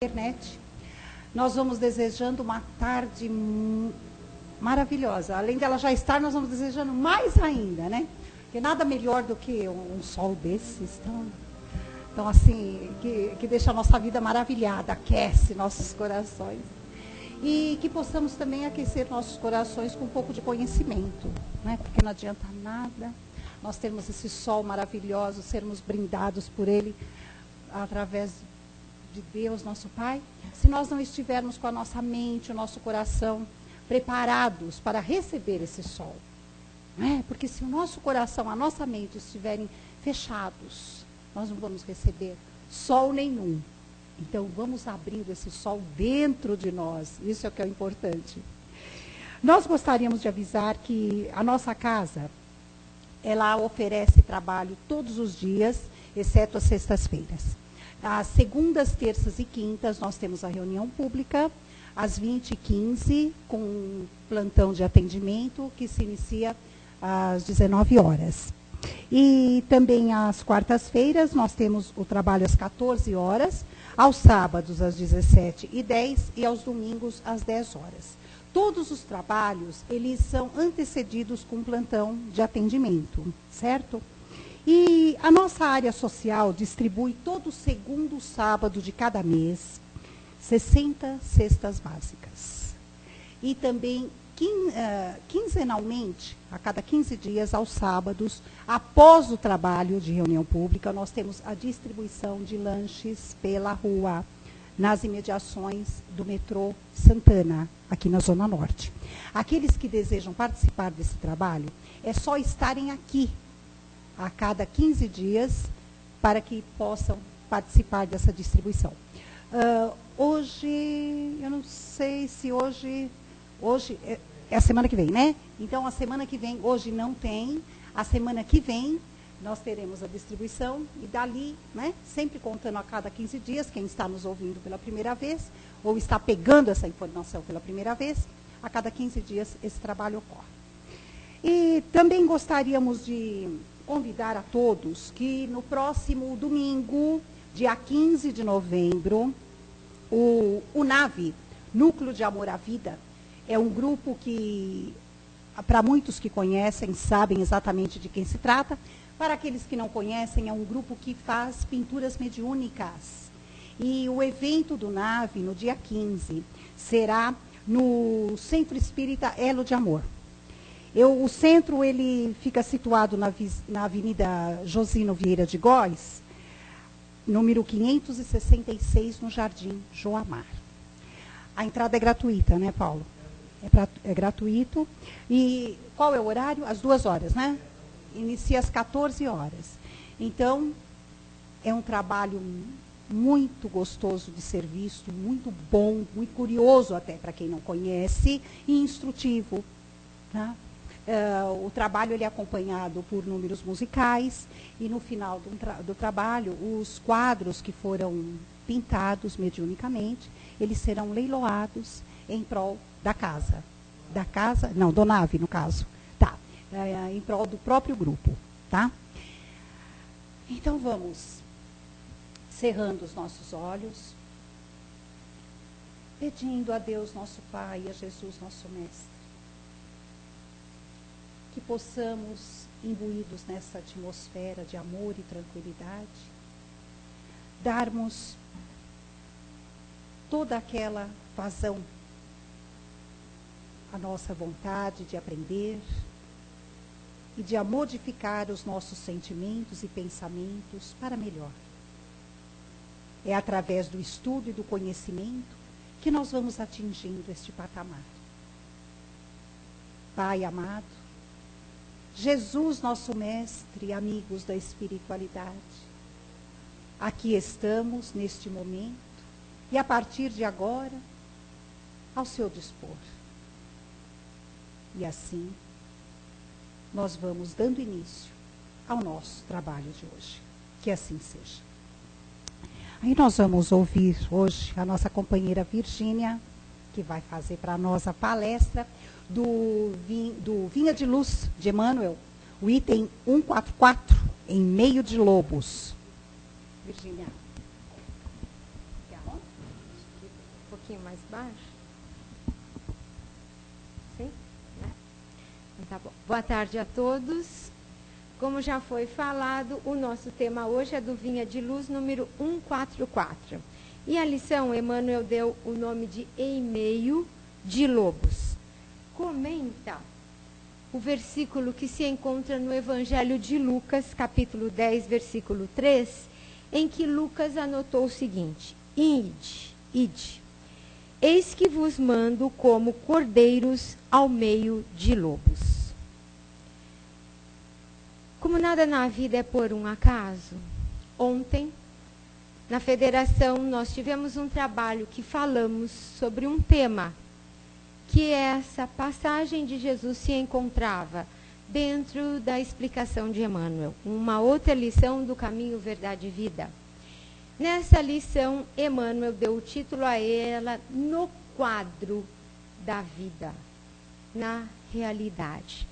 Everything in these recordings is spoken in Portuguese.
internet. Nós vamos desejando uma tarde maravilhosa. Além dela já estar, nós vamos desejando mais ainda, né? Porque nada melhor do que um sol desses, então assim, que deixa a nossa vida maravilhada, aquece nossos corações. E que possamos também aquecer nossos corações com um pouco de conhecimento, né? Porque não adianta nada nós termos esse sol maravilhoso, sermos brindados por ele através de Deus, nosso Pai, se nós não estivermos com a nossa mente, o nosso coração preparados para receber esse sol. Não é? Porque se o nosso coração, a nossa mente estiverem fechados, nós não vamos receber sol nenhum. Então, vamos abrindo esse sol dentro de nós. Isso é o que é importante. Nós gostaríamos de avisar que a nossa casa, ela oferece trabalho todos os dias, exceto as sextas-feiras. Às segundas, terças e quintas, nós temos a reunião pública, às 20h15, com um plantão de atendimento, que se inicia às 19 horas. E também às quartas-feiras, nós temos o trabalho às 14 horas, aos sábados às 17h10 e aos domingos às 10 horas. Todos os trabalhos, eles são antecedidos com um plantão de atendimento, certo? E a nossa área social distribui todo segundo sábado de cada mês 60 cestas básicas. E também quinzenalmente, a cada 15 dias, aos sábados, após o trabalho de reunião pública, nós temos a distribuição de lanches pela rua, nas imediações do metrô Santana, aqui na Zona Norte. Aqueles que desejam participar desse trabalho, é só estarem aqui a cada 15 dias, para que possam participar dessa distribuição. Hoje, eu não sei se hoje é a semana que vem, né? Então, a semana que vem, hoje não tem, a semana que vem, nós teremos a distribuição, e dali, né, sempre contando a cada 15 dias, quem está nos ouvindo pela primeira vez, ou está pegando essa informação pela primeira vez, a cada 15 dias esse trabalho ocorre. E também gostaríamos de convidar a todos que no próximo domingo, dia 15 de novembro, o NAVE, Núcleo de Amor à Vida, é um grupo que, para muitos que conhecem, sabem exatamente de quem se trata. Para aqueles que não conhecem, é um grupo que faz pinturas mediúnicas. E o evento do NAVE, no dia 15, será no Centro Espírita Elo de Amor. O centro, ele fica situado na Avenida Josino Vieira de Góes, número 566, no Jardim Joamar. A entrada é gratuita, né, Paulo? É gratuito. E qual é o horário? Às 2 horas, né? Inicia às 14 horas. Então, é um trabalho muito gostoso de ser visto, muito bom, muito curioso até para quem não conhece, e instrutivo, tá? O trabalho ele é acompanhado por números musicais, e no final do trabalho, os quadros que foram pintados mediunicamente, eles serão leiloados em prol da casa. Não, do NAVE, no caso. Tá. Em prol do próprio grupo. Tá? Então, vamos cerrando os nossos olhos, pedindo a Deus, nosso Pai, e a Jesus, nosso Mestre, que possamos, imbuídos nessa atmosfera de amor e tranquilidade, darmos toda aquela vazão à nossa vontade de aprender e de modificar os nossos sentimentos e pensamentos para melhor. É através do estudo e do conhecimento que nós vamos atingindo este patamar. Pai amado, Jesus, nosso mestre, amigos da espiritualidade, aqui estamos neste momento e a partir de agora, ao seu dispor. E assim, nós vamos dando início ao nosso trabalho de hoje. Que assim seja. Aí nós vamos ouvir hoje a nossa companheira Virgínia, que vai fazer para nós a palestra do Vinha de Luz, de Emmanuel, o item 144, em Meio de Lobos. Virgínia. pouquinho mais baixo. Sim? Né? Então, tá bom. Boa tarde a todos. Como já foi falado, o nosso tema hoje é do Vinha de Luz, número 144. E a lição, Emmanuel deu o nome de Em Meio de Lobos. Comenta o versículo que se encontra no Evangelho de Lucas, capítulo 10, versículo 3, em que Lucas anotou o seguinte: Ide, eis que vos mando como cordeiros ao meio de lobos. Como nada na vida é por um acaso, ontem, na federação, nós tivemos um trabalho que falamos sobre um tema, que essa passagem de Jesus se encontrava dentro da explicação de Emmanuel, uma outra lição do Caminho, Verdade e Vida. Nessa lição, Emmanuel deu o título a ela No Quadro da Vida, na realidade.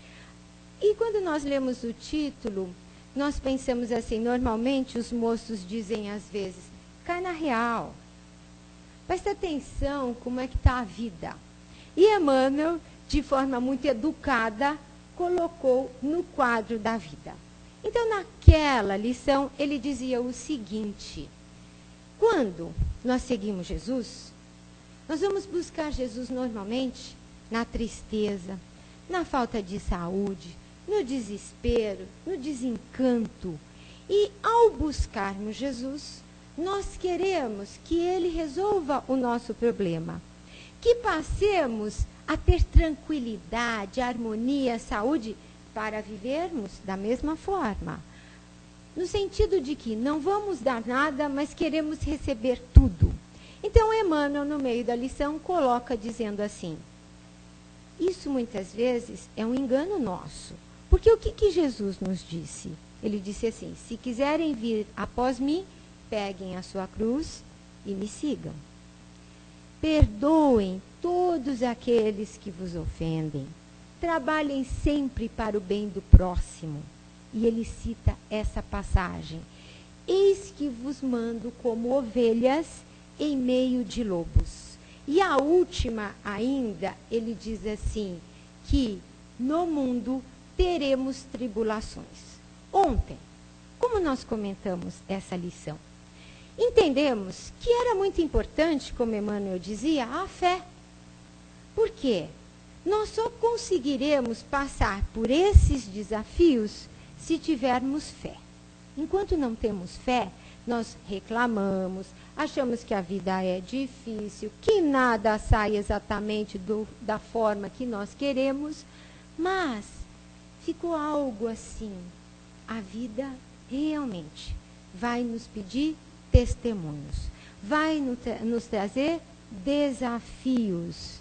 E quando nós lemos o título, nós pensamos assim, normalmente os moços dizem às vezes, cai na real, presta atenção como é que está a vida. E Emmanuel, de forma muito educada, colocou no quadro da vida. Então, naquela lição, ele dizia o seguinte: quando nós seguimos Jesus, nós vamos buscar Jesus normalmente na tristeza, na falta de saúde, no desespero, no desencanto. E ao buscarmos Jesus, nós queremos que ele resolva o nosso problema. Que passemos a ter tranquilidade, harmonia, saúde, para vivermos da mesma forma. No sentido de que não vamos dar nada, mas queremos receber tudo. Então, Emmanuel, no meio da lição, coloca dizendo assim, isso muitas vezes é um engano nosso. Porque o que Jesus nos disse? Ele disse assim, se quiserem vir após mim, peguem a sua cruz e me sigam. Perdoem todos aqueles que vos ofendem. Trabalhem sempre para o bem do próximo. E ele cita essa passagem. Eis que vos mando como ovelhas em meio de lobos. E a última ainda, ele diz assim, que no mundo teremos tribulações. Ontem, como nós comentamos essa lição, entendemos que era muito importante, como Emmanuel dizia, a fé. Por quê? Nós só conseguiremos passar por esses desafios se tivermos fé. Enquanto não temos fé, nós reclamamos, achamos que a vida é difícil, que nada sai exatamente da forma que nós queremos, mas ficou algo assim. A vida realmente vai nos pedir testemunhos, vai nos trazer desafios.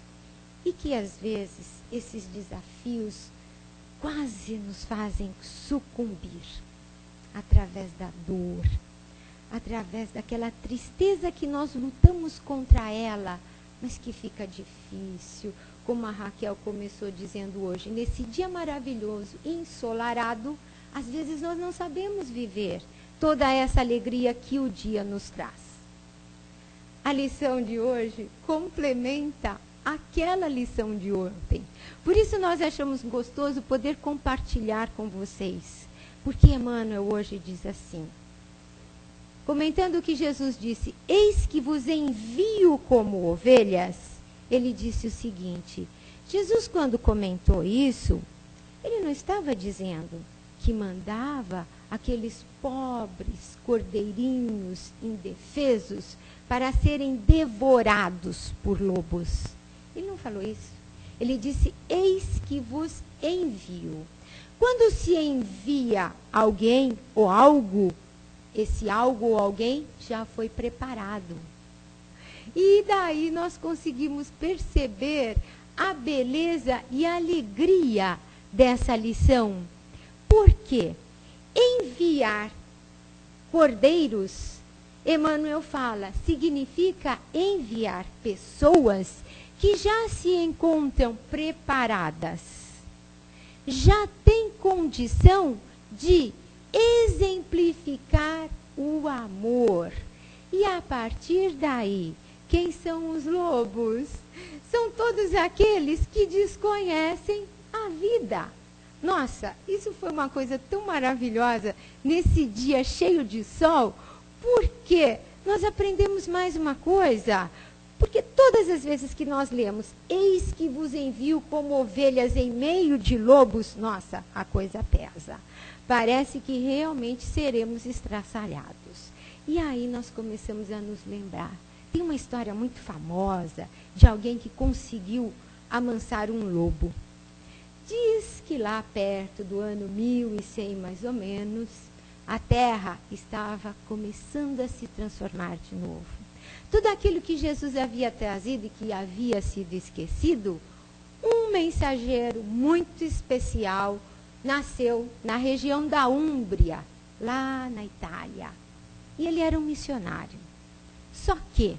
E que às vezes esses desafios quase nos fazem sucumbir através da dor, através daquela tristeza que nós lutamos contra ela, mas que fica difícil. Como a Raquel começou dizendo hoje, nesse dia maravilhoso, ensolarado, às vezes nós não sabemos viver toda essa alegria que o dia nos traz. A lição de hoje complementa aquela lição de ontem. Por isso nós achamos gostoso poder compartilhar com vocês. Porque Emmanuel hoje diz assim, comentando o que Jesus disse, eis que vos envio como ovelhas, ele disse o seguinte, Jesus quando comentou isso, ele não estava dizendo que mandava aqueles pobres cordeirinhos indefesos para serem devorados por lobos. Ele não falou isso. Ele disse, eis que vos envio. Quando se envia alguém ou algo, esse algo ou alguém já foi preparado. E daí nós conseguimos perceber a beleza e a alegria dessa lição. Por quê? Enviar cordeiros, Emmanuel fala, significa enviar pessoas que já se encontram preparadas, já têm condição de exemplificar o amor. E a partir daí, Quem são os lobos? São todos aqueles que desconhecem a vida. Nossa, isso foi uma coisa tão maravilhosa nesse dia cheio de sol, porque nós aprendemos mais uma coisa. Porque todas as vezes que nós lemos, eis que vos envio como ovelhas em meio de lobos, nossa, a coisa pesa. Parece que realmente seremos estraçalhados. E aí nós começamos a nos lembrar. Tem uma história muito famosa de alguém que conseguiu amansar um lobo. Diz que lá perto do ano 1100, mais ou menos, a terra estava começando a se transformar de novo. Tudo aquilo que Jesus havia trazido e que havia sido esquecido, um mensageiro muito especial nasceu na região da Úmbria, lá na Itália. E ele era um missionário. Só que,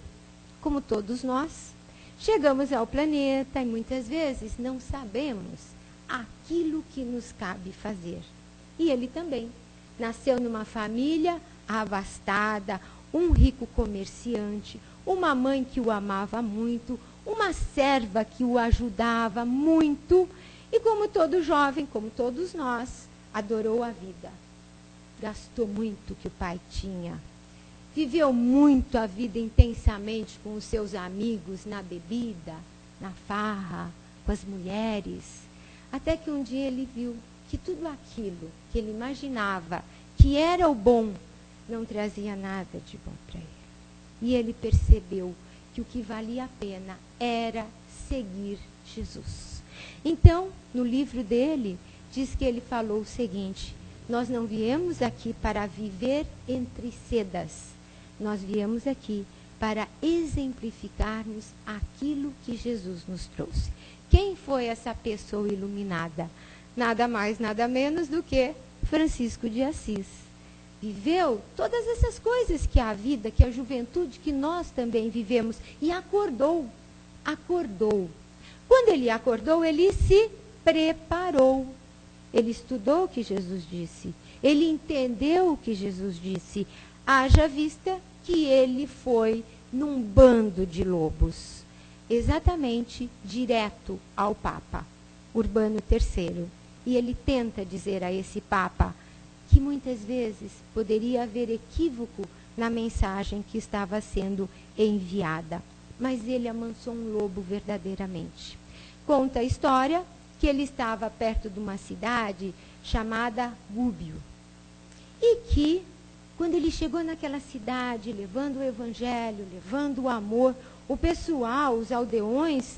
como todos nós, chegamos ao planeta e muitas vezes não sabemos aquilo que nos cabe fazer. E ele também nasceu numa família abastada, um rico comerciante, uma mãe que o amava muito, uma serva que o ajudava muito, e como todo jovem, como todos nós, adorou a vida. Gastou muito o que o pai tinha. Viveu muito a vida intensamente com os seus amigos, na bebida, na farra, com as mulheres, até que um dia ele viu que tudo aquilo que ele imaginava que era o bom, não trazia nada de bom para ele. E ele percebeu que o que valia a pena era seguir Jesus. Então, no livro dele, diz que ele falou o seguinte: nós não viemos aqui para viver entre sedas, nós viemos aqui para exemplificarmos aquilo que Jesus nos trouxe. Quem foi essa pessoa iluminada? Nada mais, nada menos do que Francisco de Assis. Viveu todas essas coisas que a vida, que a juventude, que nós também vivemos. E acordou. Quando ele acordou, ele se preparou. Ele estudou o que Jesus disse. Ele entendeu o que Jesus disse. Haja vista que ele foi num bando de lobos. Exatamente direto ao Papa, Urbano III. E ele tenta dizer a esse Papa que muitas vezes poderia haver equívoco na mensagem que estava sendo enviada. Mas ele amansou um lobo verdadeiramente. Conta a história que ele estava perto de uma cidade chamada Gubbio. E que, quando ele chegou naquela cidade, levando o evangelho, levando o amor, o pessoal, os aldeões,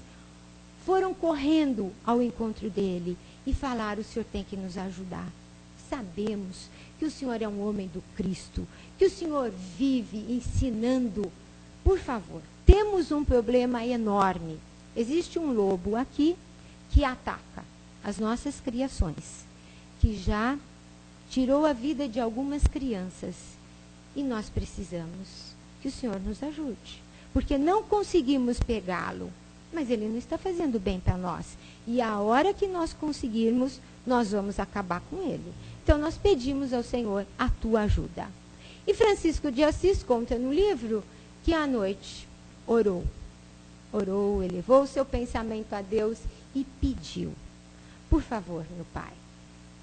foram correndo ao encontro dele e falaram: o senhor tem que nos ajudar. Sabemos que o senhor é um homem do Cristo, que o senhor vive ensinando. Por favor, temos um problema enorme. Existe um lobo aqui que ataca as nossas criações, que já tirou a vida de algumas crianças. E nós precisamos que o senhor nos ajude, porque não conseguimos pegá-lo, mas ele não está fazendo bem para nós. E a hora que nós conseguirmos, nós vamos acabar com ele. Então nós pedimos ao Senhor a tua ajuda. E Francisco de Assis conta no livro que à noite orou, elevou o seu pensamento a Deus e pediu: por favor, meu Pai,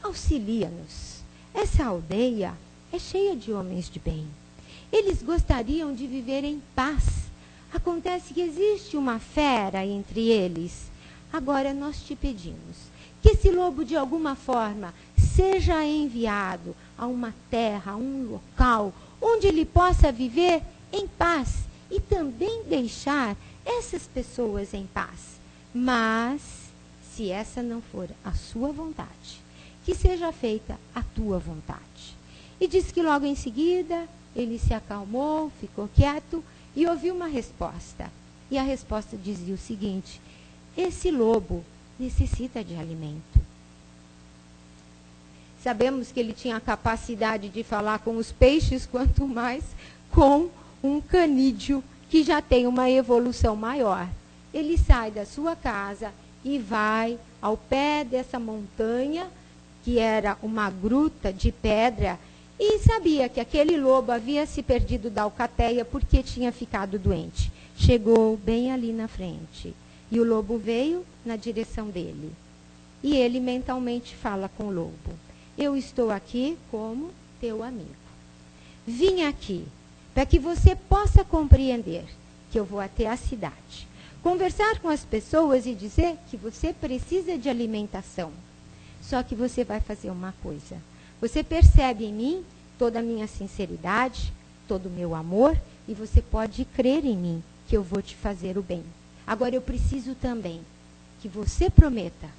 auxilia-nos. Essa aldeia é cheia de homens de bem. Eles gostariam de viver em paz. Acontece que existe uma fera entre eles. Agora nós te pedimos que esse lobo, de alguma forma, seja enviado a uma terra, a um local, onde ele possa viver em paz e também deixar essas pessoas em paz. Mas, se essa não for a sua vontade, que seja feita a tua vontade. E diz que logo em seguida ele se acalmou, ficou quieto e ouviu uma resposta. E a resposta dizia o seguinte: esse lobo necessita de alimento. Sabemos que ele tinha a capacidade de falar com os peixes, quanto mais com um canídeo que já tem uma evolução maior. Ele sai da sua casa e vai ao pé dessa montanha, que era uma gruta de pedra, e sabia que aquele lobo havia se perdido da alcateia porque tinha ficado doente. Chegou bem ali na frente e o lobo veio na direção dele. E ele mentalmente fala com o lobo: eu estou aqui como teu amigo. Vim aqui para que você possa compreender que eu vou até a cidade, conversar com as pessoas e dizer que você precisa de alimentação. Só que você vai fazer uma coisa. Você percebe em mim toda a minha sinceridade, todo o meu amor, e você pode crer em mim que eu vou te fazer o bem. Agora eu preciso também que você prometa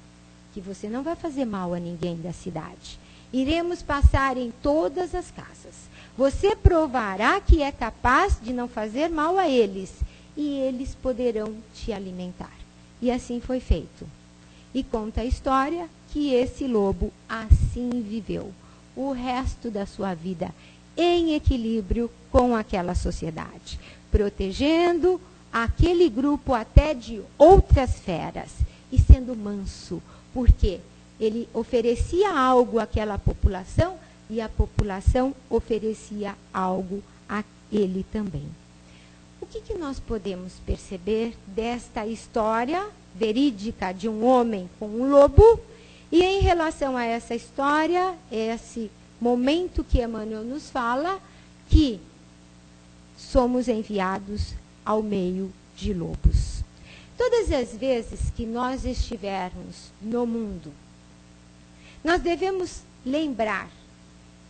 que você não vai fazer mal a ninguém da cidade. Iremos passar em todas as casas. Você provará que é capaz de não fazer mal a eles, e eles poderão te alimentar. E assim foi feito. E conta a história que esse lobo assim viveu o resto da sua vida, em equilíbrio com aquela sociedade, protegendo aquele grupo até de outras feras, e sendo manso, porque ele oferecia algo àquela população, e a população oferecia algo a ele também. O que nós podemos perceber desta história verídica de um homem com um lobo? E em relação a essa história, esse momento que Emmanuel nos fala, que somos enviados ao meio de lobos. Todas as vezes que nós estivermos no mundo, nós devemos lembrar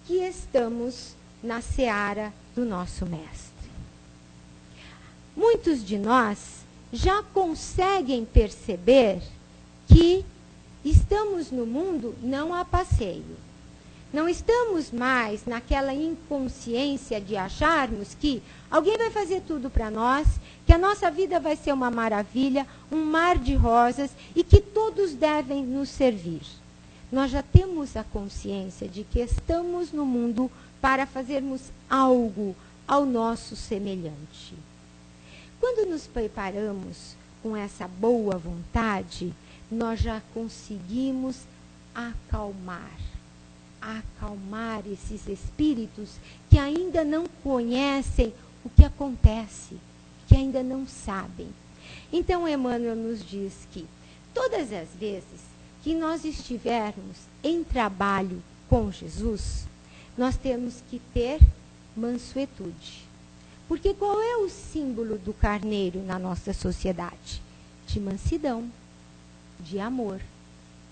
que estamos na seara do nosso Mestre. Muitos de nós já conseguem perceber que estamos no mundo não a passeio. Não estamos mais naquela inconsciência de acharmos que alguém vai fazer tudo para nós, que a nossa vida vai ser uma maravilha, um mar de rosas e que todos devem nos servir. Nós já temos a consciência de que estamos no mundo para fazermos algo ao nosso semelhante. Quando nos preparamos com essa boa vontade, nós já conseguimos acalmar esses espíritos que ainda não conhecem o que acontece, que ainda não sabem. Então, Emmanuel nos diz que todas as vezes que nós estivermos em trabalho com Jesus, nós temos que ter mansuetude. Porque qual é o símbolo do carneiro na nossa sociedade? De mansidão, de amor,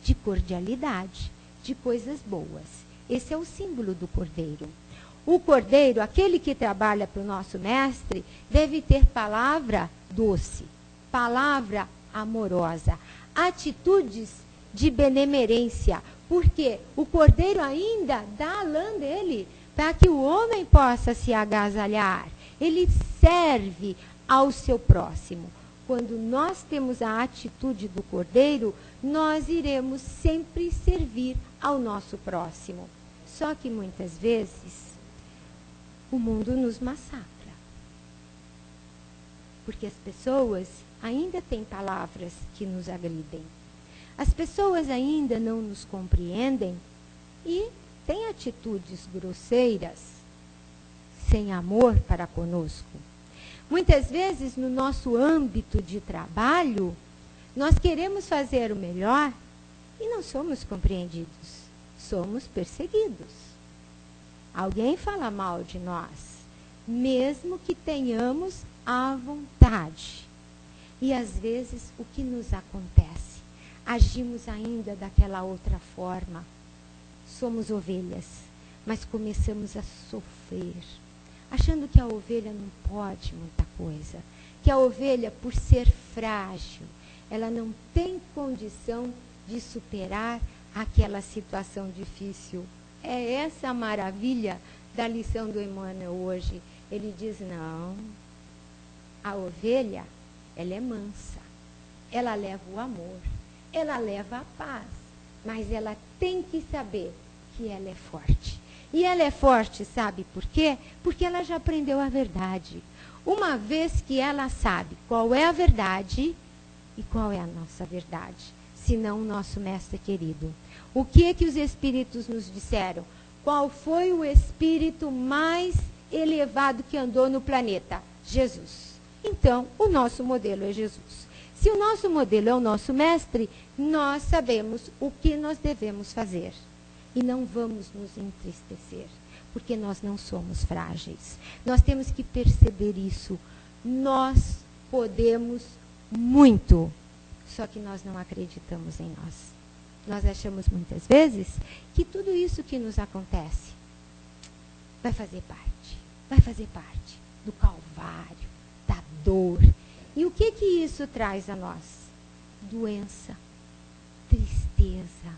de cordialidade, de coisas boas. Esse é o símbolo do cordeiro. O cordeiro, aquele que trabalha para o nosso mestre, deve ter palavra doce, palavra amorosa, atitudes de benemerência, porque o cordeiro ainda dá a lã dele para que o homem possa se agasalhar. Ele serve ao seu próximo. Quando nós temos a atitude do cordeiro, nós iremos sempre servir ao nosso próximo. Só que muitas vezes o mundo nos massacra. Porque as pessoas ainda têm palavras que nos agridem. As pessoas ainda não nos compreendem e têm atitudes grosseiras, sem amor para conosco. Muitas vezes, no nosso âmbito de trabalho, nós queremos fazer o melhor e não somos compreendidos, somos perseguidos. Alguém fala mal de nós, mesmo que tenhamos a vontade. E às vezes, o que nos acontece? Agimos ainda daquela outra forma. Somos ovelhas, mas começamos a sofrer, achando que a ovelha não pode muita coisa, que a ovelha, por ser frágil, ela não tem condição de superar aquela situação difícil. É essa a maravilha da lição do Emmanuel hoje. Ele diz, não, a ovelha, ela é mansa, ela leva o amor, ela leva a paz, mas ela tem que saber que ela é forte. E ela é forte, sabe por quê? Porque ela já aprendeu a verdade. Uma vez que ela sabe qual é a verdade e qual é a nossa verdade, senão o nosso mestre querido. O que é que os espíritos nos disseram? qual foi o espírito mais elevado que andou no planeta? Jesus. Então, o nosso modelo é Jesus. Se o nosso modelo é o nosso mestre, nós sabemos o que nós devemos fazer. E não vamos nos entristecer, porque nós não somos frágeis. Nós temos que perceber isso. Nós podemos muito, só que nós não acreditamos em nós. Nós achamos muitas vezes que tudo isso que nos acontece vai fazer parte do calvário, da dor. E o que isso traz a nós? Doença, tristeza,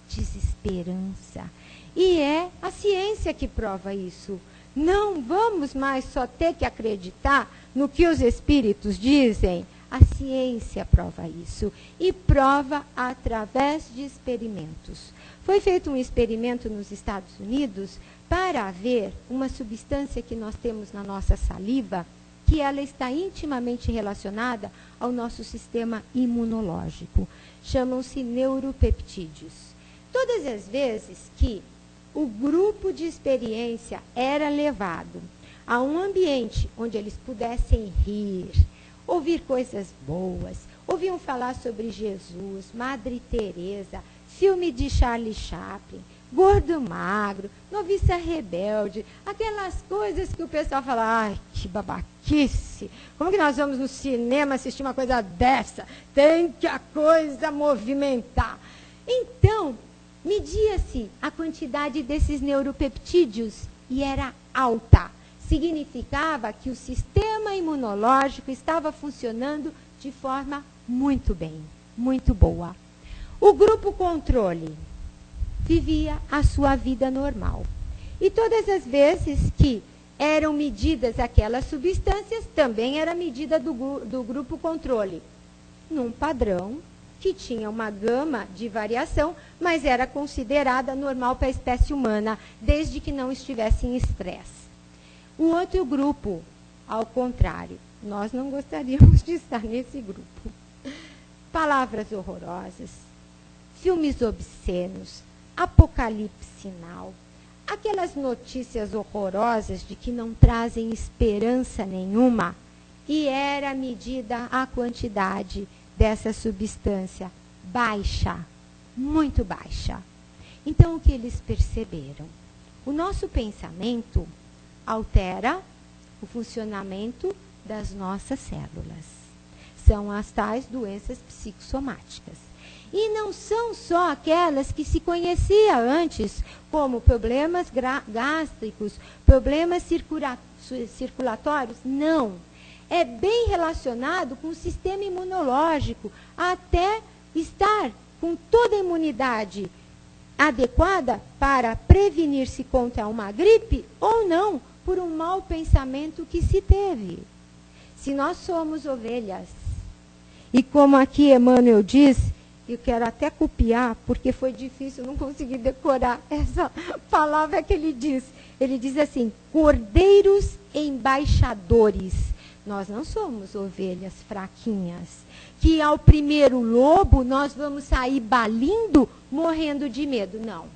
desesperança. E é a ciência que prova isso. Não vamos mais só ter que acreditar no que os espíritos dizem. A ciência prova isso. E prova através de experimentos. Foi feito um experimento nos Estados Unidos para ver uma substância que nós temos na nossa saliva, que ela está intimamente relacionada ao nosso sistema imunológico. Chamam-se neuropeptídeos. Todas as vezes que o grupo de experiência era levado a um ambiente onde eles pudessem rir, ouvir coisas boas, ouviam falar sobre Jesus, Madre Teresa, filme de Charlie Chaplin, Gordo Magro, Noviça Rebelde, aquelas coisas que o pessoal fala, ai, que babaquice, como que nós vamos no cinema assistir uma coisa dessa? Tem que a coisa movimentar. Então, media-se a quantidade desses neuropeptídeos e era alta. Significava que o sistema imunológico estava funcionando de forma muito bem, muito boa. O grupo controle vivia a sua vida normal. E todas as vezes que eram medidas aquelas substâncias, também era medida do grupo controle, num padrão que tinha uma gama de variação, mas era considerada normal para a espécie humana, desde que não estivesse em estresse. O outro grupo, ao contrário, nós não gostaríamos de estar nesse grupo. Palavras horrorosas, filmes obscenos, apocalipse sinal, aquelas notícias horrorosas de que não trazem esperança nenhuma, e era medida a quantidade dessa substância baixa, muito baixa. Então, o que eles perceberam? O nosso pensamento altera o funcionamento das nossas células. São as tais doenças psicossomáticas. E não são só aquelas que se conhecia antes, como problemas gástricos, problemas circulatórios. Não. É bem relacionado com o sistema imunológico, até estar com toda a imunidade adequada para prevenir-se contra uma gripe ou não, por um mau pensamento que se teve. Se nós somos ovelhas, e como aqui Emmanuel diz, eu quero até copiar, porque foi difícil, não consegui decorar essa palavra que ele diz. Ele diz assim, cordeiros embaixadores. Nós não somos ovelhas fraquinhas, que ao primeiro lobo nós vamos sair balindo, morrendo de medo. Não.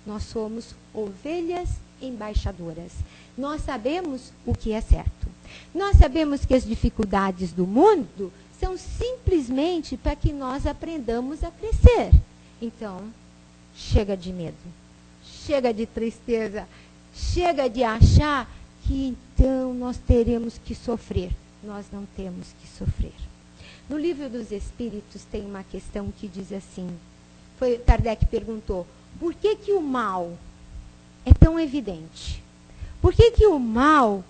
Nós somos ovelhas embaixadoras. Nós sabemos o que é certo. Nós sabemos que as dificuldades do mundo são simplesmente para que nós aprendamos a crescer. Então, chega de medo, chega de tristeza, chega de achar que então nós teremos que sofrer. Nós não temos que sofrer. No Livro dos Espíritos tem uma questão que diz assim, Kardec perguntou, por que que o mal é tão evidente? Por que que o mal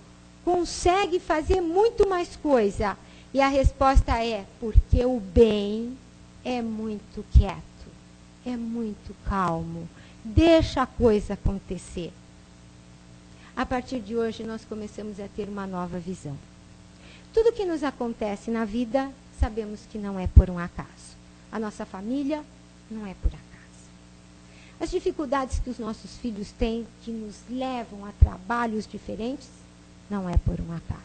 consegue fazer muito mais coisa? E a resposta é, porque o bem é muito quieto, é muito calmo, deixa a coisa acontecer. A partir de hoje, nós começamos a ter uma nova visão. Tudo que nos acontece na vida, sabemos que não é por um acaso. A nossa família não é por acaso. As dificuldades que os nossos filhos têm, que nos levam a trabalhos diferentes, não é por um acaso.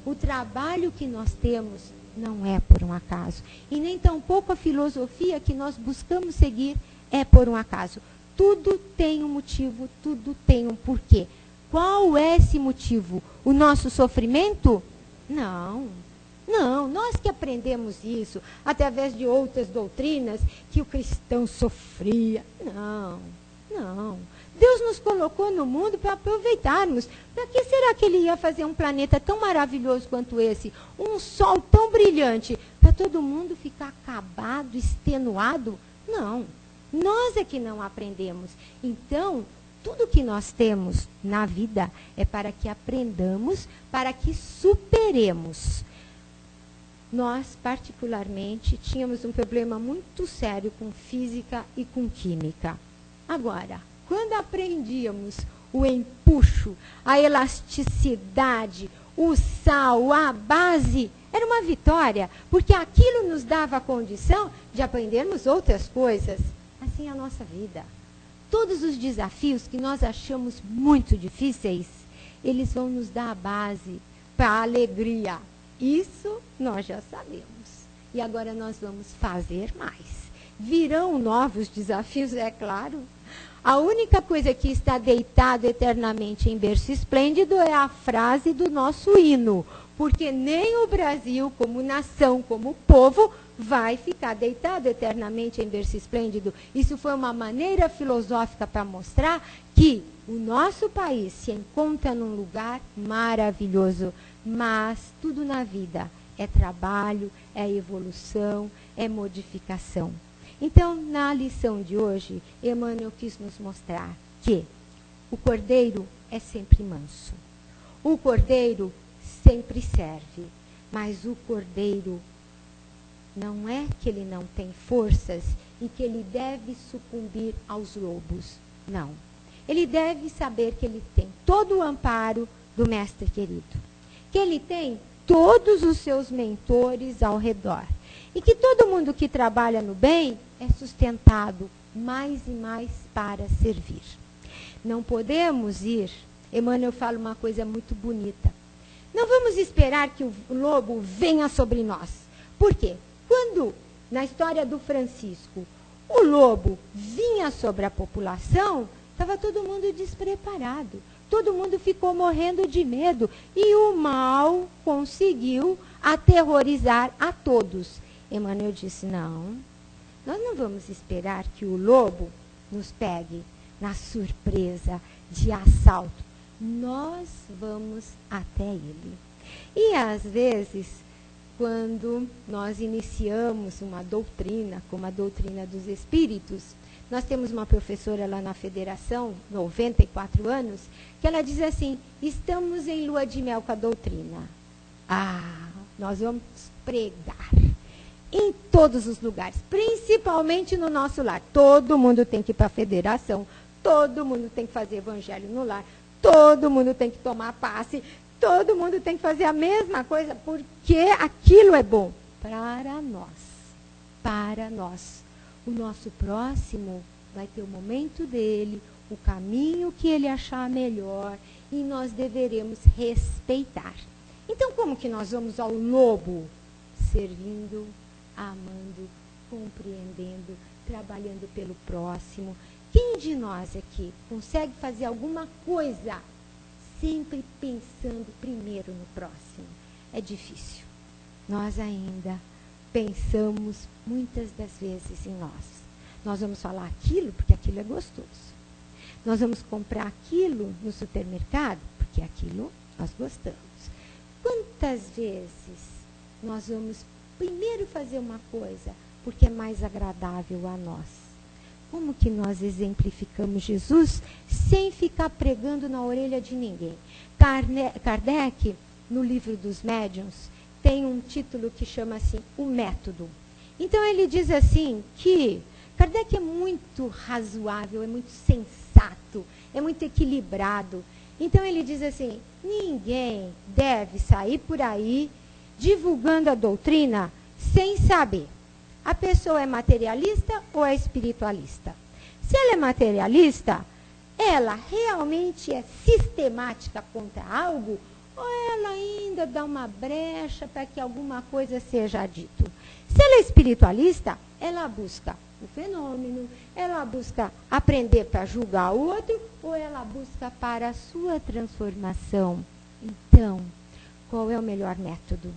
O trabalho que nós temos não é por um acaso. E nem tampouco a filosofia que nós buscamos seguir é por um acaso. Tudo tem um motivo, tudo tem um porquê. Qual é esse motivo? O nosso sofrimento? Não. Não, nós que aprendemos isso através de outras doutrinas que o cristão sofria. Não, não. Deus nos colocou no mundo para aproveitarmos. Para que será que ele ia fazer um planeta tão maravilhoso quanto esse? Um sol tão brilhante? Para todo mundo ficar acabado, extenuado? Não. Nós é que não aprendemos. Então, tudo que nós temos na vida é para que aprendamos, para que superemos. Nós, particularmente, tínhamos um problema muito sério com física e com química. Agora, quando aprendíamos o empuxo, a elasticidade, o sal, a base, era uma vitória, porque aquilo nos dava a condição de aprendermos outras coisas. Assim é a nossa vida. Todos os desafios que nós achamos muito difíceis, eles vão nos dar a base para a alegria. Isso nós já sabemos. E agora nós vamos fazer mais. Virão novos desafios, é claro. A única coisa que está deitada eternamente em berço esplêndido é a frase do nosso hino. Porque nem o Brasil, como nação, como povo, vai ficar deitado eternamente em berço esplêndido. Isso foi uma maneira filosófica para mostrar que o nosso país se encontra num lugar maravilhoso. Mas tudo na vida é trabalho, é evolução, é modificação. Então, na lição de hoje, Emmanuel quis nos mostrar que o cordeiro é sempre manso. O cordeiro sempre serve. Mas o cordeiro não é que ele não tem forças e que ele deve sucumbir aos lobos. Não. Ele deve saber que ele tem todo o amparo do mestre querido. Que ele tem todos os seus mentores ao redor. E que todo mundo que trabalha no bem é sustentado mais e mais para servir. Não podemos ir, Emmanuel fala uma coisa muito bonita. Não vamos esperar que o lobo venha sobre nós. Por quê? Quando, na história do Francisco, o lobo vinha sobre a população, estava todo mundo despreparado. Todo mundo ficou morrendo de medo. E o mal conseguiu aterrorizar a todos. Emmanuel disse, não, nós não vamos esperar que o lobo nos pegue na surpresa de assalto. Nós vamos até ele. E às vezes, quando nós iniciamos uma doutrina, como a doutrina dos espíritos, nós temos uma professora lá na federação, 94 anos, que ela diz assim, estamos em lua de mel com a doutrina. Nós vamos pregar em todos os lugares, principalmente no nosso lar. Todo mundo tem que ir para a federação, todo mundo tem que fazer evangelho no lar, todo mundo tem que tomar passe, todo mundo tem que fazer a mesma coisa, porque aquilo é bom para nós. Para nós. O nosso próximo vai ter o momento dele, o caminho que ele achar melhor, e nós deveremos respeitar. Então, como que nós vamos ao lobo? Servindo, amando, compreendendo, trabalhando pelo próximo. Quem de nós aqui consegue fazer alguma coisa sempre pensando primeiro no próximo? É difícil. Nós ainda pensamos muitas das vezes em nós. Nós vamos falar aquilo porque aquilo é gostoso. Nós vamos comprar aquilo no supermercado porque aquilo nós gostamos. Quantas vezes nós vamos primeiro fazer uma coisa porque é mais agradável a nós? Como que nós exemplificamos Jesus sem ficar pregando na orelha de ninguém? Kardec, no livro dos médiuns, tem um título que chama assim, o método. Então ele diz assim que Kardec é muito razoável, é muito sensato, é muito equilibrado. Então ele diz assim, ninguém deve sair por aí divulgando a doutrina sem saber. A pessoa é materialista ou é espiritualista? Se ela é materialista, ela realmente é sistemática contra algo, ou ela ainda dá uma brecha para que alguma coisa seja dito? Se ela é espiritualista, ela busca o fenômeno, ela busca aprender para julgar o outro, ou ela busca para a sua transformação. Então, qual é o melhor método?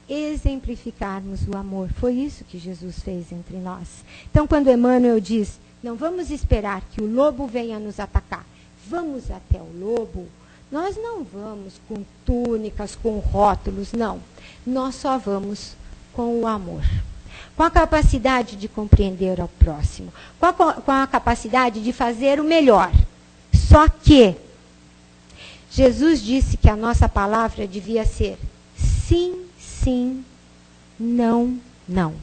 Exemplificarmos o amor. Foi isso que Jesus fez entre nós. Então, quando Emmanuel diz, não vamos esperar que o lobo venha nos atacar, vamos até o lobo, nós não vamos com túnicas, com rótulos, não. Nós só vamos com o amor. Com a capacidade de compreender ao próximo. Com a capacidade de fazer o melhor. Só que Jesus disse que a nossa palavra devia ser sim, sim, não, não.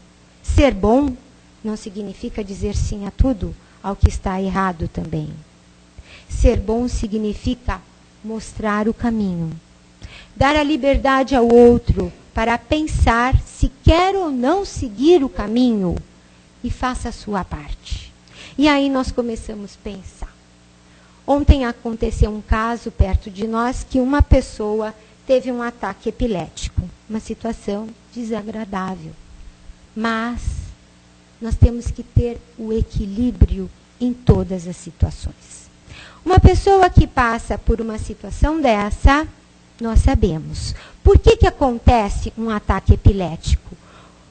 Ser bom não significa dizer sim a tudo, ao que está errado também. Ser bom significa mostrar o caminho. Dar a liberdade ao outro para pensar se quer ou não seguir o caminho e faça a sua parte. E aí nós começamos a pensar. Ontem aconteceu um caso perto de nós que uma pessoa teve um ataque epilético, uma situação desagradável. Mas nós temos que ter o equilíbrio em todas as situações. Uma pessoa que passa por uma situação dessa, nós sabemos. Por que acontece um ataque epilético?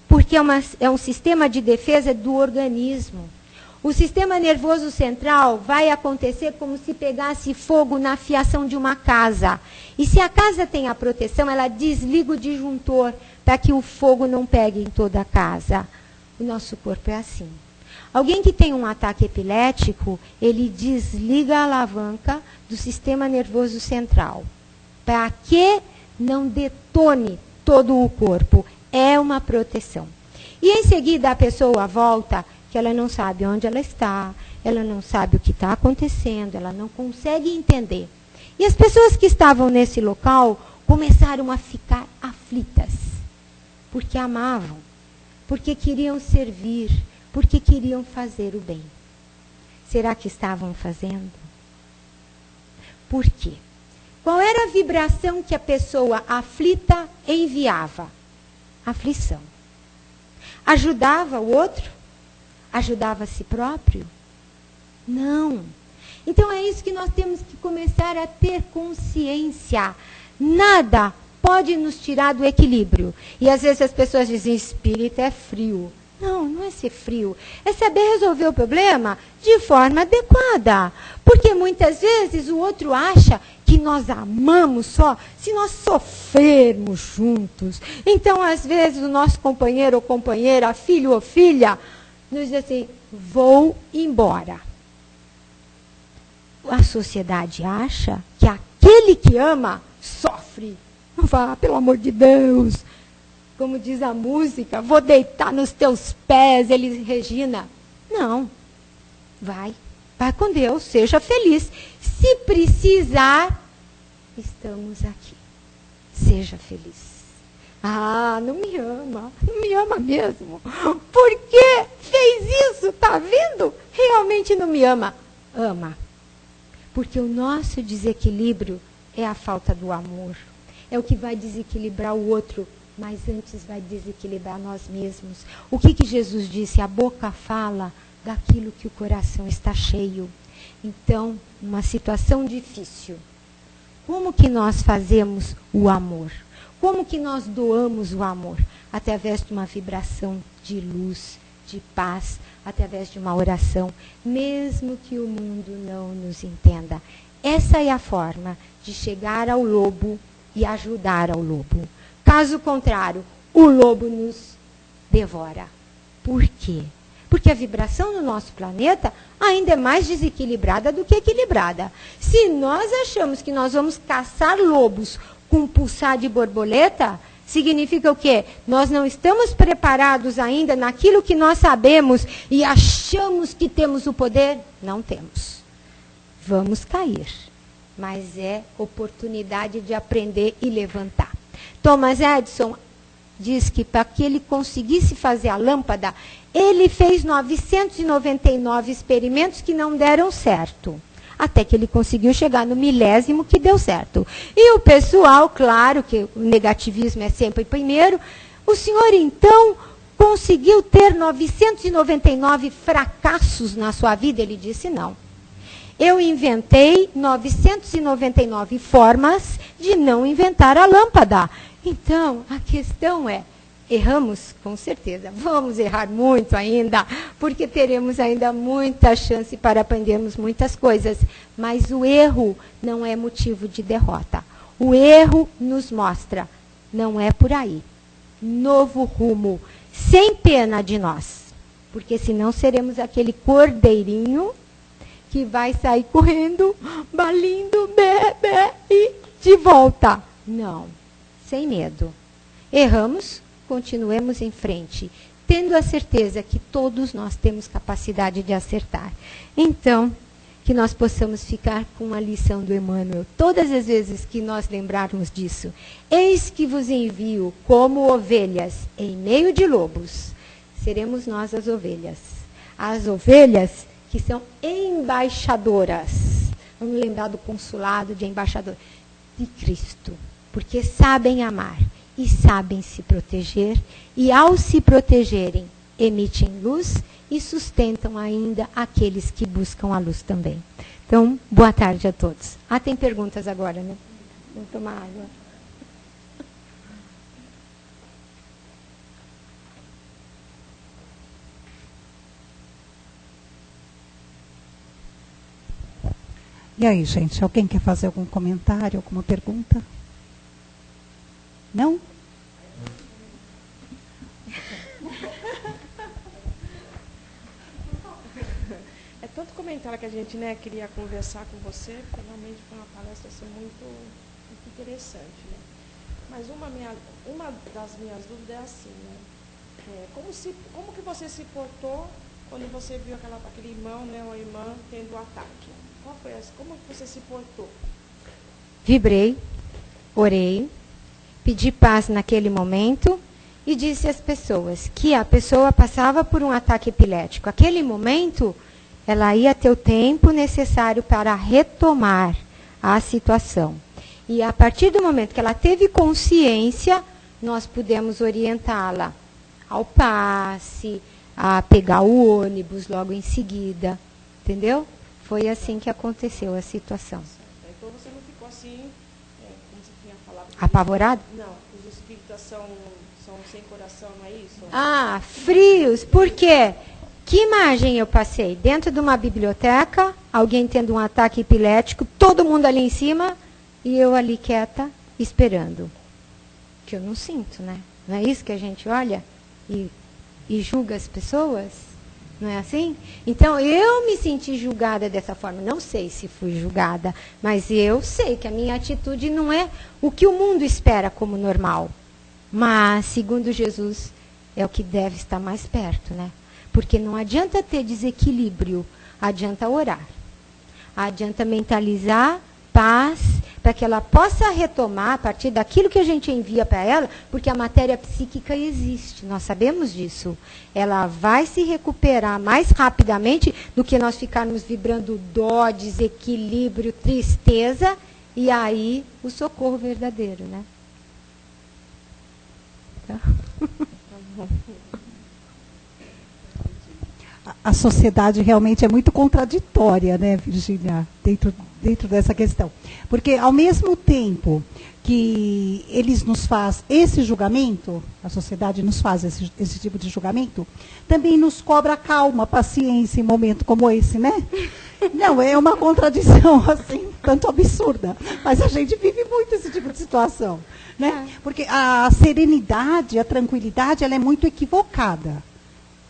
Porque é um sistema de defesa do organismo. O sistema nervoso central vai acontecer como se pegasse fogo na fiação de uma casa. E se a casa tem a proteção, ela desliga o disjuntor para que o fogo não pegue em toda a casa. O nosso corpo é assim. Alguém que tem um ataque epilético, ele desliga a alavanca do sistema nervoso central. Para que não detone todo o corpo. É uma proteção. E em seguida a pessoa volta, que ela não sabe onde ela está, ela não sabe o que está acontecendo, ela não consegue entender. E as pessoas que estavam nesse local começaram a ficar aflitas, porque amavam, porque queriam servir, porque queriam fazer o bem. Será que estavam fazendo? Por quê? Qual era a vibração que a pessoa aflita enviava? Aflição. Ajudava o outro? Ajudava a si próprio? Não. Então é isso que nós temos que começar a ter consciência. Nada pode nos tirar do equilíbrio. E às vezes as pessoas dizem, espírito é frio. Não, não é ser frio. É saber resolver o problema de forma adequada. Porque muitas vezes o outro acha que nós amamos só se nós sofrermos juntos. Então, às vezes, o nosso companheiro ou companheira, filho ou filha, nos diz assim, vou embora. A sociedade acha que aquele que ama sofre. Vá, pelo amor de Deus. Como diz a música, vou deitar nos teus pés, Elis Regina. Não. Vai com Deus, seja feliz. Se precisar, estamos aqui. Seja feliz. Ah, não me ama mesmo. Por que fez isso? Tá vendo? Realmente não me ama. Ama. Porque o nosso desequilíbrio é a falta do amor. É o que vai desequilibrar o outro, mas antes vai desequilibrar nós mesmos. O que Jesus disse? A boca fala daquilo que o coração está cheio. Então, uma situação difícil. Como que nós fazemos o amor? Como que nós doamos o amor? Através de uma vibração de luz, de paz, através de uma oração, mesmo que o mundo não nos entenda. Essa é a forma de chegar ao lobo e ajudar ao lobo. Caso contrário, o lobo nos devora. Por quê? Porque a vibração no nosso planeta ainda é mais desequilibrada do que equilibrada. Se nós achamos que nós vamos caçar lobos com um pulsar de borboleta, significa o quê? Nós não estamos preparados ainda naquilo que nós sabemos e achamos que temos o poder? Não temos. Vamos cair. Mas é oportunidade de aprender e levantar. Thomas Edison diz que para que ele conseguisse fazer a lâmpada, ele fez 999 experimentos que não deram certo. Até que ele conseguiu chegar no 1000º que deu certo. E o pessoal, claro que o negativismo é sempre primeiro, o senhor então conseguiu ter 999 fracassos na sua vida? Ele disse não. Eu inventei 999 formas de não inventar a lâmpada. Então, a questão é, erramos? Com certeza. Vamos errar muito ainda, porque teremos ainda muita chance para aprendermos muitas coisas. Mas o erro não é motivo de derrota. O erro nos mostra, não é por aí. Novo rumo, sem pena de nós. Porque senão seremos aquele cordeirinho que vai sair correndo, balindo, bebê, e de volta. Não, sem medo. Erramos, continuemos em frente, tendo a certeza que todos nós temos capacidade de acertar. Então, que nós possamos ficar com a lição do Emmanuel, todas as vezes que nós lembrarmos disso. Eis que vos envio como ovelhas em meio de lobos. Seremos nós as ovelhas. As ovelhas que são embaixadoras. Vamos lembrar do consulado de embaixador de Cristo, porque sabem amar e sabem se proteger, e ao se protegerem, emitem luz e sustentam ainda aqueles que buscam a luz também. Então, boa tarde a todos. Ah, tem perguntas agora, né? Vamos tomar água. E aí, gente, alguém quer fazer algum comentário, alguma pergunta? Não? É tanto comentário que a gente, né, queria conversar com você, porque realmente foi uma palestra assim, muito interessante. Né? Mas uma das minhas dúvidas é assim, né? Como que você se portou quando você viu aquele irmão, né, ou irmã tendo o ataque? Como que você se portou? Vibrei, orei, pedi paz naquele momento e disse às pessoas que a pessoa passava por um ataque epilético. Aquele momento, ela ia ter o tempo necessário para retomar a situação. E a partir do momento que ela teve consciência, nós pudemos orientá-la ao passe, a pegar o ônibus logo em seguida. Entendeu? Foi assim que aconteceu a situação. Então você não ficou assim, como você tinha falado? Apavorado? Não, os espíritos são sem coração, não é isso? Ah, frios. Por quê? Que imagem eu passei? Dentro de uma biblioteca, alguém tendo um ataque epilético, todo mundo ali em cima e eu ali quieta, esperando. Que eu não sinto, né? Não é isso que a gente olha e julga as pessoas? Não é assim? Então, eu me senti julgada dessa forma. Não sei se fui julgada, mas eu sei que a minha atitude não é o que o mundo espera como normal. Mas, segundo Jesus, é o que deve estar mais perto, né? Porque não adianta ter desequilíbrio, adianta orar. Adianta mentalizar, paz, para que ela possa retomar a partir daquilo que a gente envia para ela, porque a matéria psíquica existe, nós sabemos disso. Ela vai se recuperar mais rapidamente do que nós ficarmos vibrando dó, desequilíbrio, tristeza, e aí o socorro verdadeiro, né? Tá? A sociedade realmente é muito contraditória, né, Virgínia, dentro dessa questão. Porque, ao mesmo tempo que eles nos fazem esse julgamento, a sociedade nos faz esse tipo de julgamento, também nos cobra calma, paciência em momento como esse, né? Não, é uma contradição, assim, tanto absurda. Mas a gente vive muito esse tipo de situação, né? Porque a serenidade, a tranquilidade, ela é muito equivocada.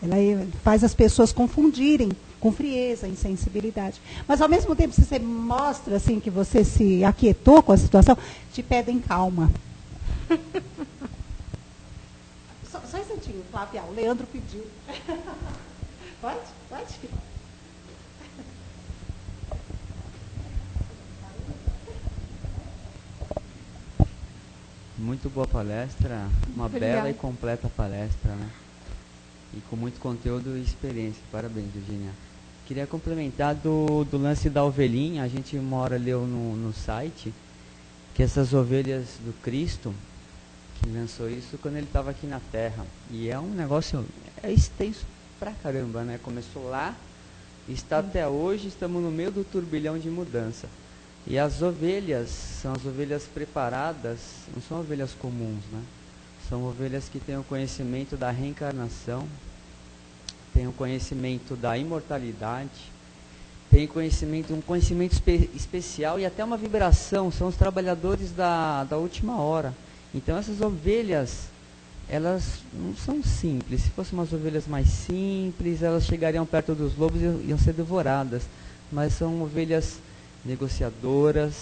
Ela faz as pessoas confundirem com frieza, insensibilidade. Mas, ao mesmo tempo, se você mostra assim, que você se aquietou com a situação, te pedem calma. Só um instantinho, Flávia, o Leandro pediu. Pode? Muito boa palestra, uma Obrigada. bela e completa palestra, né? E com muito conteúdo e experiência. Parabéns, Virginia. Queria complementar do lance da ovelhinha. A gente uma hora leu no site que essas ovelhas do Cristo, Ele lançou isso quando ele estava aqui na Terra. E é um negócio extenso pra caramba, né? Começou lá, está até hoje, estamos no meio do turbilhão de mudança. E as ovelhas, são as ovelhas preparadas, não são ovelhas comuns, né? São ovelhas que têm o conhecimento da reencarnação, têm o conhecimento da imortalidade, têm um conhecimento especial e até uma vibração, são os trabalhadores da última hora. Então essas ovelhas, elas não são simples. Se fossem umas ovelhas mais simples, elas chegariam perto dos lobos e iam ser devoradas. Mas são ovelhas negociadoras,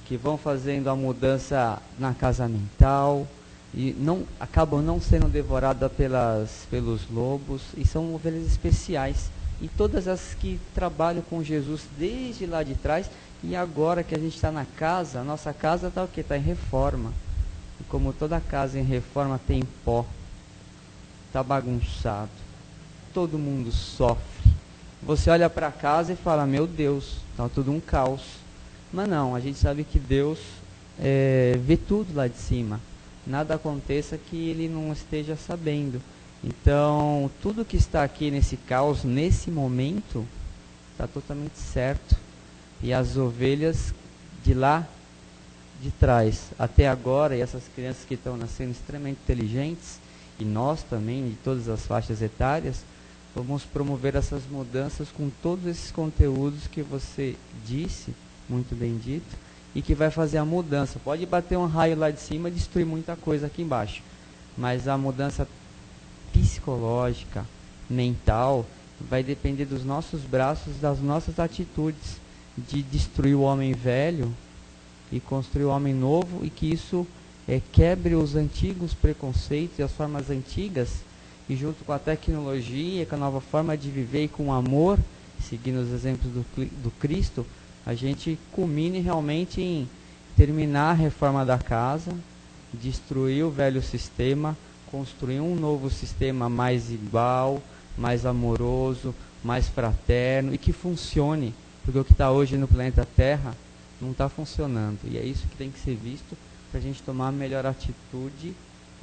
que vão fazendo a mudança na casa mental, e acabam não sendo devoradas pelos lobos, e são ovelhas especiais. E todas as que trabalham com Jesus desde lá de trás, e agora que a gente está na casa, a nossa casa está o quê? Está em reforma. E como toda casa em reforma tem pó, está bagunçado, todo mundo sofre. Você olha para casa e fala, meu Deus, está tudo um caos. Mas não, a gente sabe que Deus vê tudo lá de cima. Nada aconteça que Ele não esteja sabendo. Então, tudo que está aqui nesse caos, nesse momento, está totalmente certo. E as ovelhas de lá de trás até agora, e essas crianças que estão nascendo extremamente inteligentes, e nós também, de todas as faixas etárias, vamos promover essas mudanças com todos esses conteúdos que você disse, muito bem dito, e que vai fazer a mudança. Pode bater um raio lá de cima e destruir muita coisa aqui embaixo, mas a mudança psicológica, mental, vai depender dos nossos braços, das nossas atitudes, de destruir o homem velho e construir o homem novo, e que isso quebre os antigos preconceitos e as formas antigas, e junto com a tecnologia, com a nova forma de viver e com o amor, seguindo os exemplos do Cristo, a gente culmine realmente em terminar a reforma da casa, destruir o velho sistema, construir um novo sistema mais igual, mais amoroso, mais fraterno e que funcione, porque o que está hoje no planeta Terra não está funcionando, e é isso que tem que ser visto para a gente tomar a melhor atitude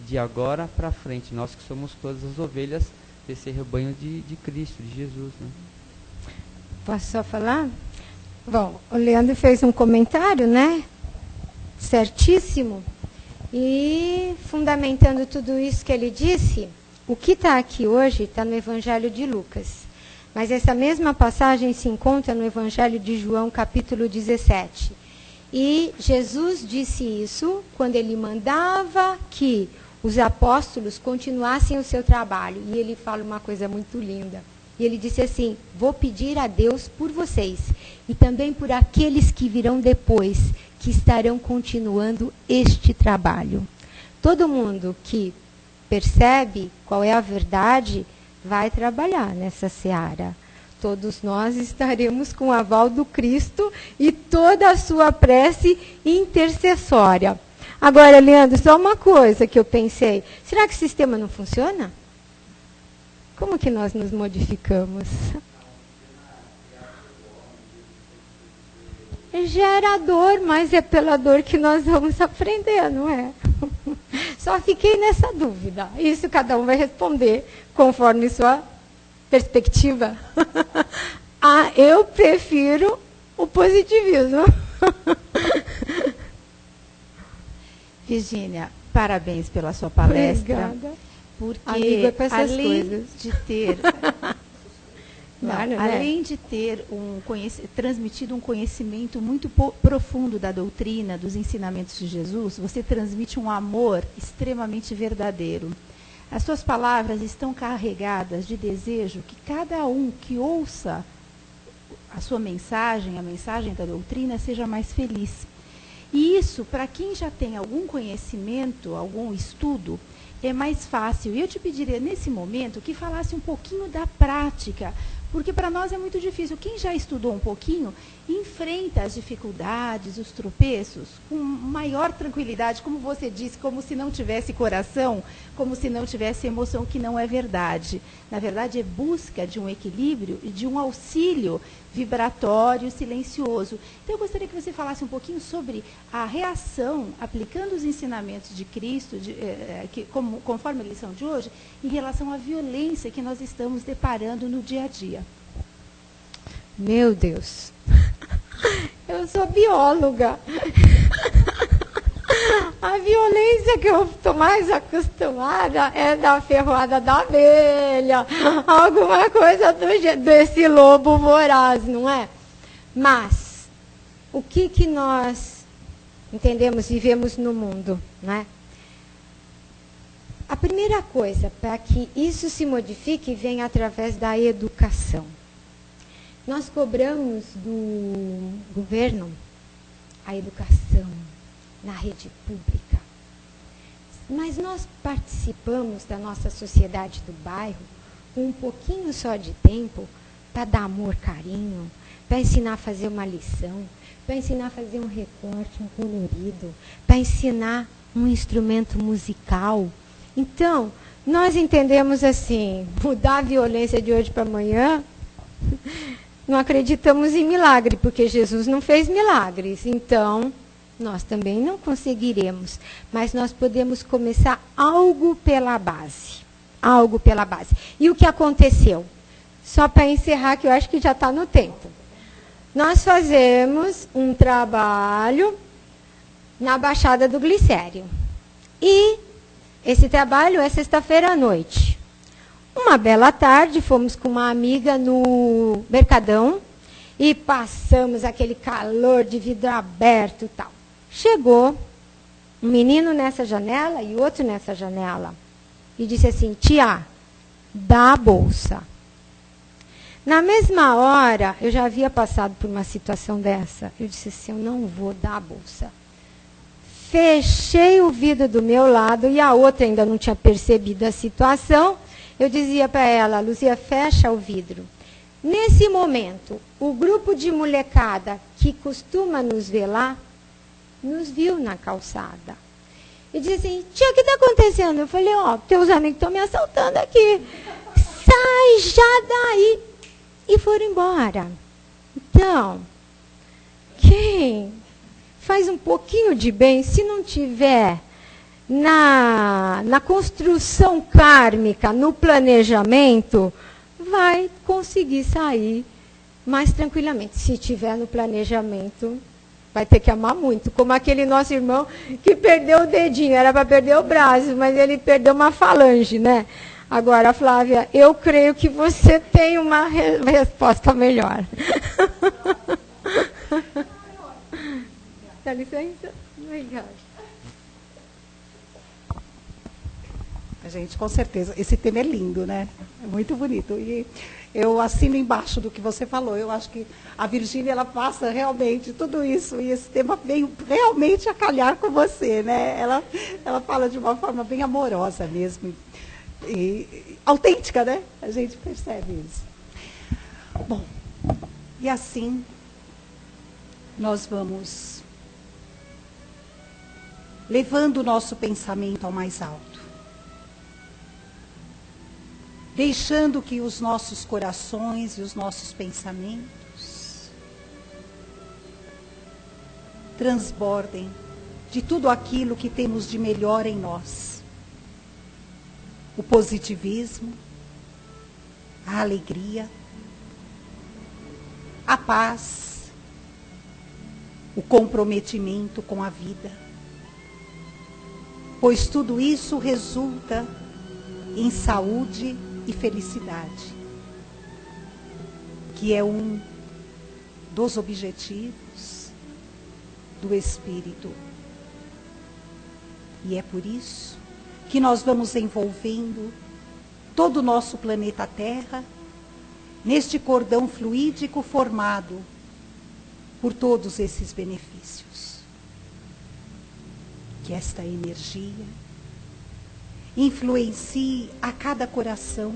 de agora para frente, nós que somos todas as ovelhas desse rebanho de Cristo, de Jesus, né? Posso só falar? Bom, o Leandro fez um comentário, né? Certíssimo. E fundamentando tudo isso que ele disse, o que está aqui hoje está no Evangelho de Lucas. Mas essa mesma passagem se encontra no Evangelho de João, capítulo 17. E Jesus disse isso quando ele mandava que os apóstolos continuassem o seu trabalho. E ele fala uma coisa muito linda. E ele disse assim, vou pedir a Deus por vocês e também por aqueles que virão depois, que estarão continuando este trabalho. Todo mundo que percebe qual é a verdade, vai trabalhar nessa seara. Todos nós estaremos com o aval do Cristo e toda a sua prece intercessória. Agora, Leandro, só uma coisa que eu pensei. Será que o sistema não funciona? Como que nós nos modificamos? Gera dor, mas é pela dor que nós vamos aprender, não é? Só fiquei nessa dúvida. Isso cada um vai responder conforme sua perspectiva. Eu prefiro o positivismo. Virgínia, parabéns pela sua palestra. Obrigada. Porque Amiga com essas além coisas. de ter Claro, né? além de ter transmitido um conhecimento muito profundo da doutrina, dos ensinamentos de Jesus, você transmite um amor extremamente verdadeiro. As suas palavras estão carregadas de desejo que cada um que ouça a sua mensagem, a mensagem da doutrina, seja mais feliz. E isso, para quem já tem algum conhecimento, algum estudo, é mais fácil. E eu te pediria, nesse momento, que falasse um pouquinho da prática. Porque para nós é muito difícil. Quem já estudou um pouquinho, enfrenta as dificuldades, os tropeços, com maior tranquilidade, como você disse, como se não tivesse coração, como se não tivesse emoção, que não é verdade. Na verdade, é busca de um equilíbrio e de um auxílio vibratório, silencioso. Então, eu gostaria que você falasse um pouquinho sobre a reação, aplicando os ensinamentos de Cristo, conforme a lição de hoje, em relação à violência que nós estamos deparando no dia a dia. Meu Deus, eu sou bióloga. A violência que eu estou mais acostumada é da ferroada da abelha, alguma coisa desse lobo voraz, não é? Mas, o que nós entendemos, vivemos no mundo, não é? A primeira coisa para que isso se modifique vem através da educação. Nós cobramos do governo a educação na rede pública. Mas nós participamos da nossa sociedade do bairro com um pouquinho só de tempo para dar amor, carinho, para ensinar a fazer uma lição, para ensinar a fazer um recorte, um colorido, para ensinar um instrumento musical. Então, nós entendemos assim, mudar a violência de hoje para amanhã, não acreditamos em milagre, porque Jesus não fez milagres. Então, nós também não conseguiremos. Mas nós podemos começar algo pela base. Algo pela base. E o que aconteceu? Só para encerrar, que eu acho que já está no tempo. Nós fazemos um trabalho na Baixada do Glicério. E esse trabalho é sexta-feira à noite. Uma bela tarde, fomos com uma amiga no Mercadão e passamos aquele calor de vidro aberto e tal. Chegou um menino nessa janela e outro nessa janela e disse assim: tia, dá a bolsa. Na mesma hora, eu já havia passado por uma situação dessa. Eu disse assim: eu não vou dar a bolsa. Fechei o vidro do meu lado e a outra ainda não tinha percebido a situação. Eu dizia para ela: Luzia, fecha o vidro. Nesse momento, o grupo de molecada que costuma nos ver lá, nos viu na calçada. E disse assim: tia, o que está acontecendo? Eu falei: ó, teus amigos estão me assaltando aqui. Sai já daí. E foram embora. Então, quem faz um pouquinho de bem, se não tiver na construção kármica, no planejamento, vai conseguir sair mais tranquilamente. Se tiver no planejamento, vai ter que amar muito. Como aquele nosso irmão que perdeu o dedinho, era para perder o braço, mas ele perdeu uma falange, né? Agora, Flávia, eu creio que você tem uma resposta melhor. Dá licença? Obrigada. Gente, com certeza. Esse tema é lindo, né? É muito bonito. E eu assino embaixo do que você falou. Eu acho que a Virgínia, ela passa realmente tudo isso. E esse tema veio realmente a calhar com você, né? Ela fala de uma forma bem amorosa mesmo. E autêntica, né? A gente percebe isso. Bom, e assim, nós vamos levando o nosso pensamento ao mais alto. Deixando que os nossos corações e os nossos pensamentos transbordem de tudo aquilo que temos de melhor em nós. O positivismo, a alegria, a paz, o comprometimento com a vida. Pois tudo isso resulta em saúde e felicidade, que é um dos objetivos do Espírito. E é por isso que nós vamos envolvendo todo o nosso planeta Terra neste cordão fluídico formado por todos esses benefícios. Que esta energia influencie a cada coração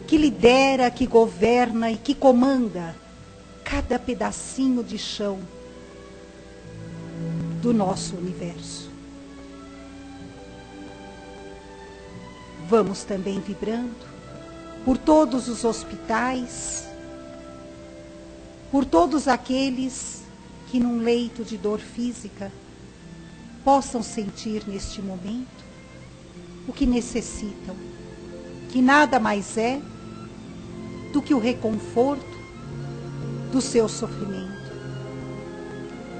que lidera, que governa e que comanda cada pedacinho de chão do nosso universo. Vamos também vibrando por todos os hospitais, por todos aqueles que num leito de dor física possam sentir neste momento o que necessitam, que nada mais é do que o reconforto do seu sofrimento,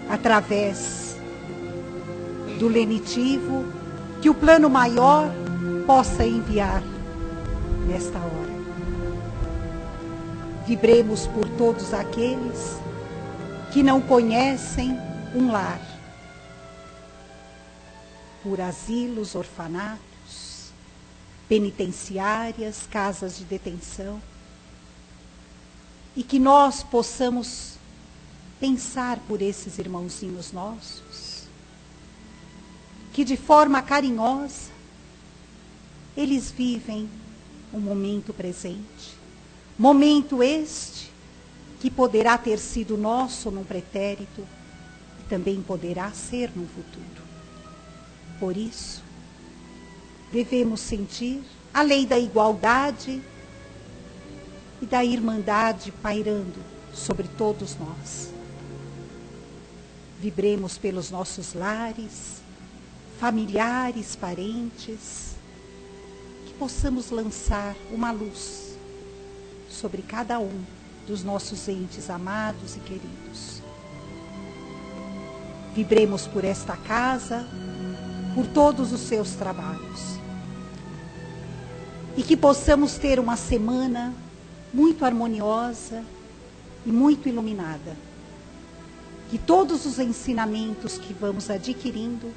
através do lenitivo que o plano maior possa enviar nesta hora. Vibremos por todos aqueles que não conhecem um lar, por asilos, orfanatos, penitenciárias, casas de detenção, e que nós possamos pensar por esses irmãozinhos nossos, que de forma carinhosa eles vivem o momento presente, momento este que poderá ter sido nosso num pretérito e também poderá ser no futuro. Por isso, devemos sentir a lei da igualdade e da irmandade pairando sobre todos nós. Vibremos pelos nossos lares, familiares, parentes, que possamos lançar uma luz sobre cada um dos nossos entes amados e queridos. Vibremos por esta casa, por todos os seus trabalhos. E que possamos ter uma semana muito harmoniosa e muito iluminada. Que todos os ensinamentos que vamos adquirindo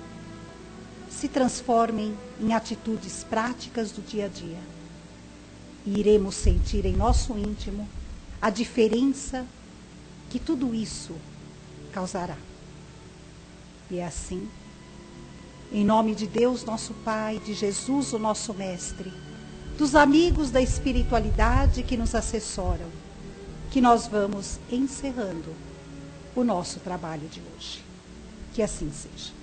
se transformem em atitudes práticas do dia a dia. E iremos sentir em nosso íntimo a diferença que tudo isso causará. E é assim, em nome de Deus, nosso Pai, de Jesus, o nosso Mestre, dos amigos da espiritualidade que nos assessoram, que nós vamos encerrando o nosso trabalho de hoje. Que assim seja.